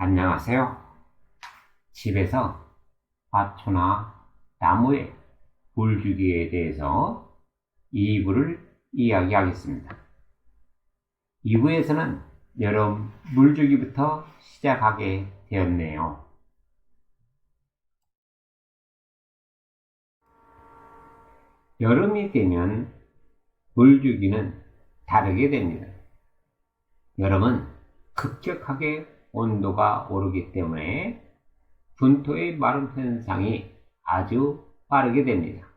안녕하세요. 집에서 화초나 나무의 물주기에 대해서 2부를 이야기하겠습니다. 2부에서는 여름 물주기부터 시작하게 되었네요. 여름이 되면 물주기는 다르게 됩니다. 여름은 급격하게 온도가 오르기 때문에 분토의 마름 현상이 아주 빠르게 됩니다.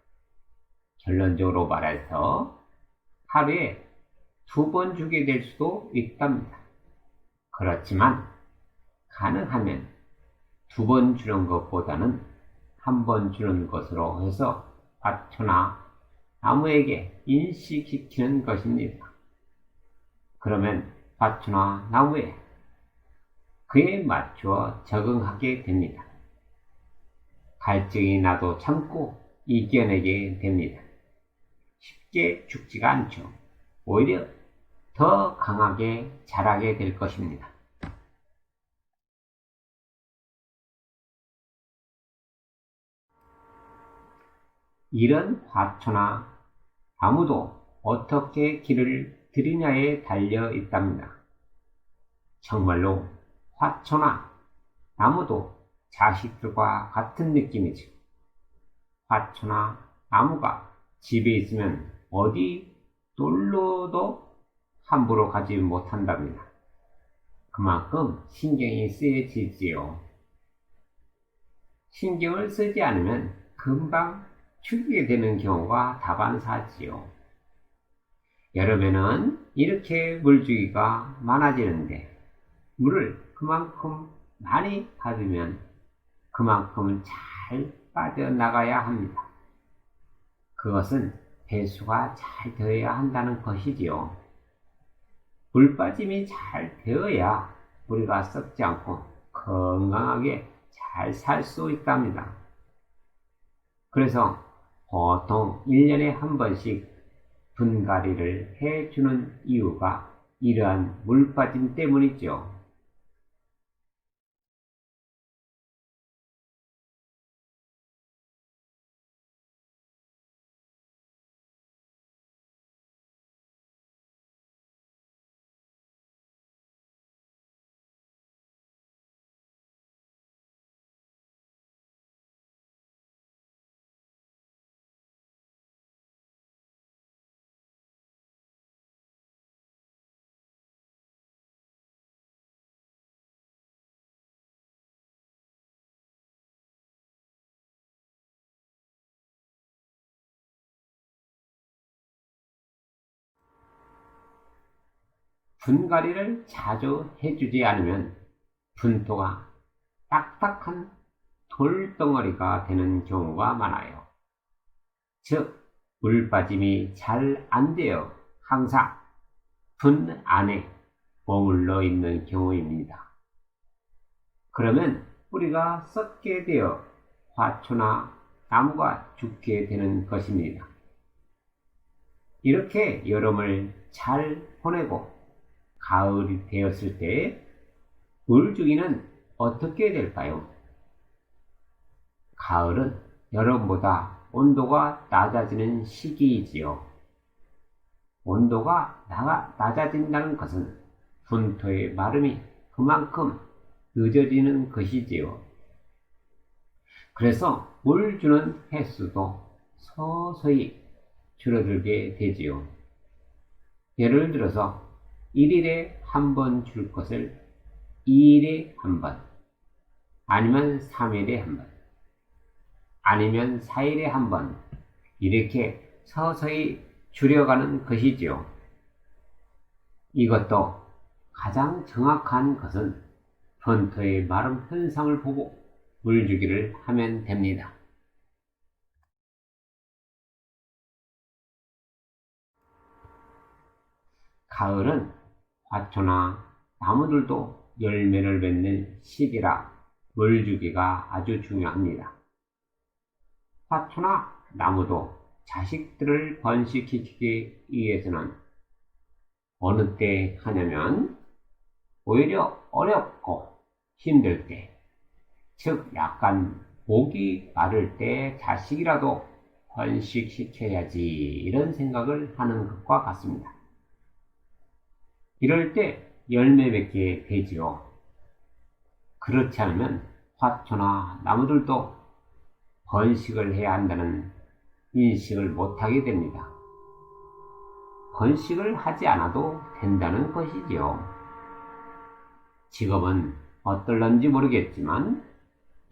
결론적으로 말해서 하루에 2번 주게 될 수도 있답니다. 그렇지만 가능하면 2번 주는 것보다는 1번 주는 것으로 해서 화초나 나무에게 인식시키는 것입니다. 그러면 화초나 나무에 그에 맞추어 적응하게 됩니다. 갈증이 나도 참고 이겨내게 됩니다. 쉽게 죽지가 않죠. 오히려 더 강하게 자라게 될 것입니다. 이런 화초나 나무도 어떻게 길을 들이냐에 달려 있답니다. 정말로 화초나 나무도 자식들과 같은 느낌이죠. 화초나 나무가 집에 있으면 어디 놀러도 함부로 가지 못한답니다. 그만큼 신경이 쓰여지지요. 신경을 쓰지 않으면 금방 죽게 되는 경우가 다반사지요. 여름에는 이렇게 물주기가 많아지는데 물을 그만큼 많이 받으면 그만큼 잘 빠져나가야 합니다. 그것은 배수가 잘 되어야 한다는 것이지요. 물 빠짐이 잘 되어야 우리가 썩지 않고 건강하게 잘 살 수 있답니다. 그래서 보통 1년에 한 번씩 분갈이를 해주는 이유가 이러한 물 빠짐 때문이죠. 분갈이를 자주 해주지 않으면 분토가 딱딱한 돌덩어리가 되는 경우가 많아요. 즉, 물 빠짐이 잘 안 되어 항상 분 안에 머물러 있는 경우입니다. 그러면 뿌리가 썩게 되어 화초나 나무가 죽게 되는 것입니다. 이렇게 여름을 잘 보내고 가을이 되었을 때 물주기는 어떻게 될까요? 가을은 여름보다 온도가 낮아지는 시기이지요. 온도가 낮아진다는 것은 분토의 마름이 그만큼 늦어지는 것이지요. 그래서 물 주는 횟수도 서서히 줄어들게 되지요. 예를 들어서 1일에 한 번 줄 것을 2일에 한 번, 아니면 3일에 한 번, 아니면 4일에 한 번, 이렇게 서서히 줄여가는 것이지요. 이것도 가장 정확한 것은 분토의 마름 현상을 보고 물주기를 하면 됩니다. 가을은 화초나 나무들도 열매를 맺는 시기라 물주기가 아주 중요합니다. 화초나 나무도 자식들을 번식시키기 위해서는 어느 때 하냐면 오히려 어렵고 힘들 때, 즉 약간 목이 마를 때 자식이라도 번식시켜야지 이런 생각을 하는 것과 같습니다. 이럴 때 열매 맺게 되지요. 그렇지 않으면 화초나 나무들도 번식을 해야 한다는 인식을 못하게 됩니다. 번식을 하지 않아도 된다는 것이지요. 지금은 어떨런지 모르겠지만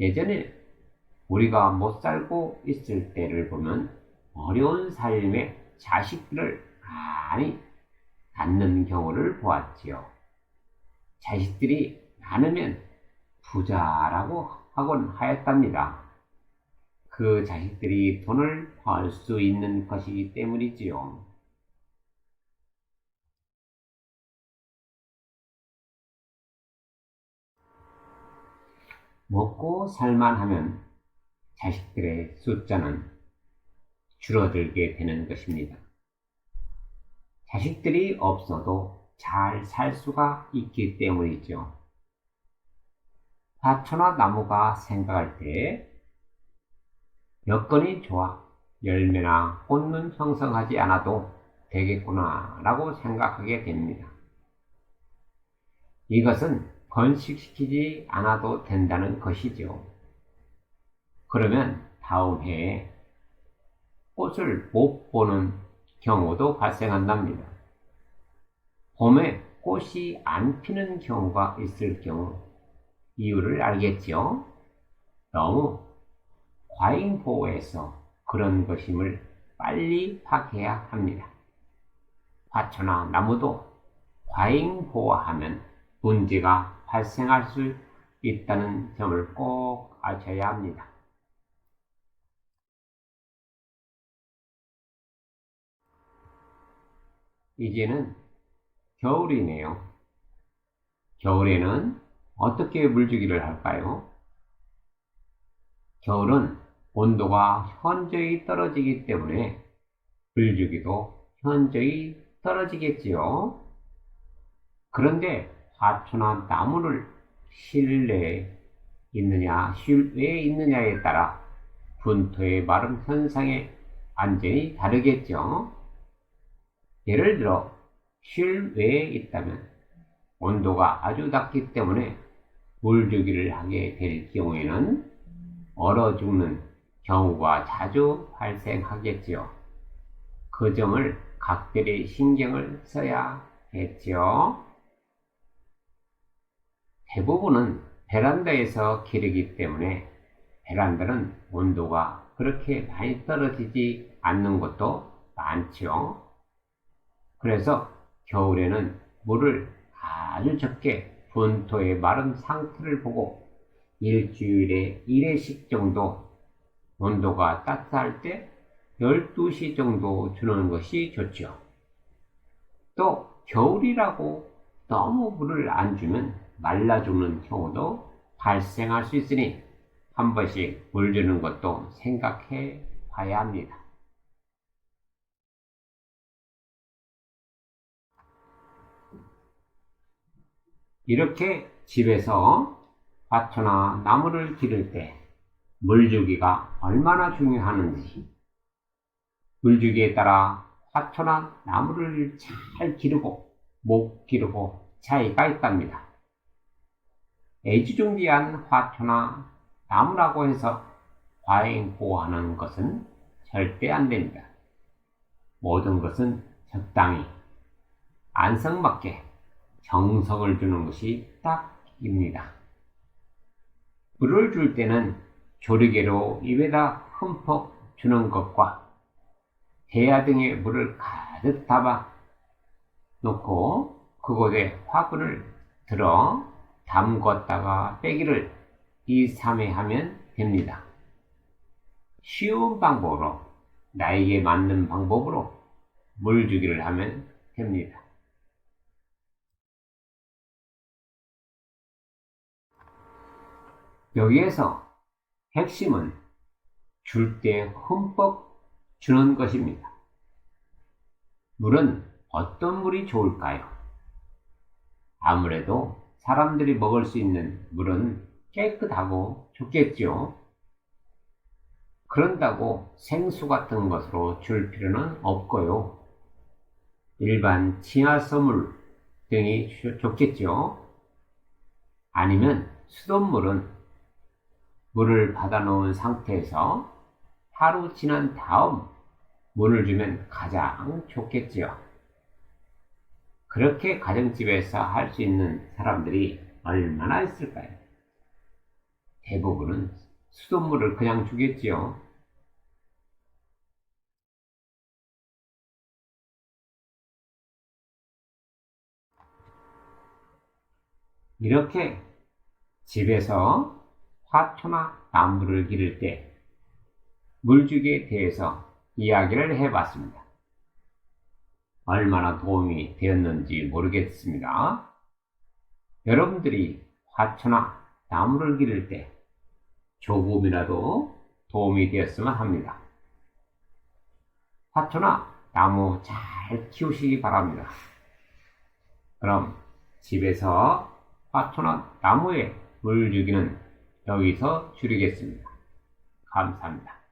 예전에 우리가 못 살고 있을 때를 보면 어려운 삶에 자식들을 많이 갖는 경우를 보았지요. 자식들이 많으면 부자라고 하곤 하였답니다. 그 자식들이 돈을 벌 수 있는 것이기 때문이지요. 먹고 살만 하면 자식들의 숫자는 줄어들게 되는 것입니다. 자식들이 없어도 잘 살 수가 있기 때문이죠. 화초나 나무가 생각할 때 여건이 좋아 열매나 꽃은 형성하지 않아도 되겠구나 라고 생각하게 됩니다. 이것은 번식시키지 않아도 된다는 것이죠. 그러면 다음 해에 꽃을 못 보는 경우도 발생한답니다. 봄에 꽃이 안 피는 경우가 있을 경우 이유를 알겠지요? 너무 과잉보호해서 그런 것임을 빨리 파악해야 합니다. 화초나 나무도 과잉보호하면 문제가 발생할 수 있다는 점을 꼭 아셔야 합니다. 이제는 겨울이네요. 겨울에는 어떻게 물주기를 할까요? 겨울은 온도가 현저히 떨어지기 때문에 물주기도 현저히 떨어지겠지요. 그런데 화초나 나무를 실내에 있느냐 실외에 있느냐에 따라 분토의 마름 현상의 안전이 다르겠죠. 예를 들어 실외에 있다면 온도가 아주 낮기 때문에 물주기를 하게 될 경우에는 얼어 죽는 경우가 자주 발생하겠지요. 그 점을 각별히 신경을 써야겠지요. 대부분은 베란다에서 기르기 때문에 베란다는 온도가 그렇게 많이 떨어지지 않는 곳도 많지요. 그래서 겨울에는 물을 아주 적게 분토의 마른 상태를 보고 일주일에 1회씩 정도 온도가 따뜻할 때 12시 정도 주는 것이 좋죠. 또 겨울이라고 너무 물을 안 주면 말라 죽는 경우도 발생할 수 있으니 한 번씩 물 주는 것도 생각해 봐야 합니다. 이렇게 집에서 화초나 나무를 기를 때 물주기가 얼마나 중요하는지, 물주기에 따라 화초나 나무를 잘 기르고 못 기르고 차이가 있답니다. 애지중지한 화초나 나무라고 해서 과잉 보호하는 것은 절대 안 됩니다. 모든 것은 적당히 안성맞게 정성을 주는 것이 딱입니다. 물을 줄 때는 조리개로 입에다 흠뻑 주는 것과 대야 등에 물을 가득 담아 놓고 그곳에 화분을 들어 담궜다가 빼기를 2, 3회 하면 됩니다. 쉬운 방법으로 나에게 맞는 방법으로 물 주기를 하면 됩니다. 여기에서 핵심은 줄 때 흠뻑 주는 것입니다. 물은 어떤 물이 좋을까요? 아무래도 사람들이 먹을 수 있는 물은 깨끗하고 좋겠죠. 그런다고 생수 같은 것으로 줄 필요는 없고요. 일반 지하수물 등이 좋겠죠. 아니면 수돗물은 물을 받아놓은 상태에서 하루 지난 다음 물을 주면 가장 좋겠지요. 그렇게 가정집에서 할 수 있는 사람들이 얼마나 있을까요? 대부분은 수돗물을 그냥 주겠지요. 이렇게 집에서 화초나 나무를 기를 때 물주기에 대해서 이야기를 해봤습니다. 얼마나 도움이 되었는지 모르겠습니다. 여러분들이 화초나 나무를 기를 때 조금이라도 도움이 되었으면 합니다. 화초나 나무 잘 키우시기 바랍니다. 그럼 집에서 화초나 나무에 물 주기는 여기서 줄이겠습니다. 감사합니다.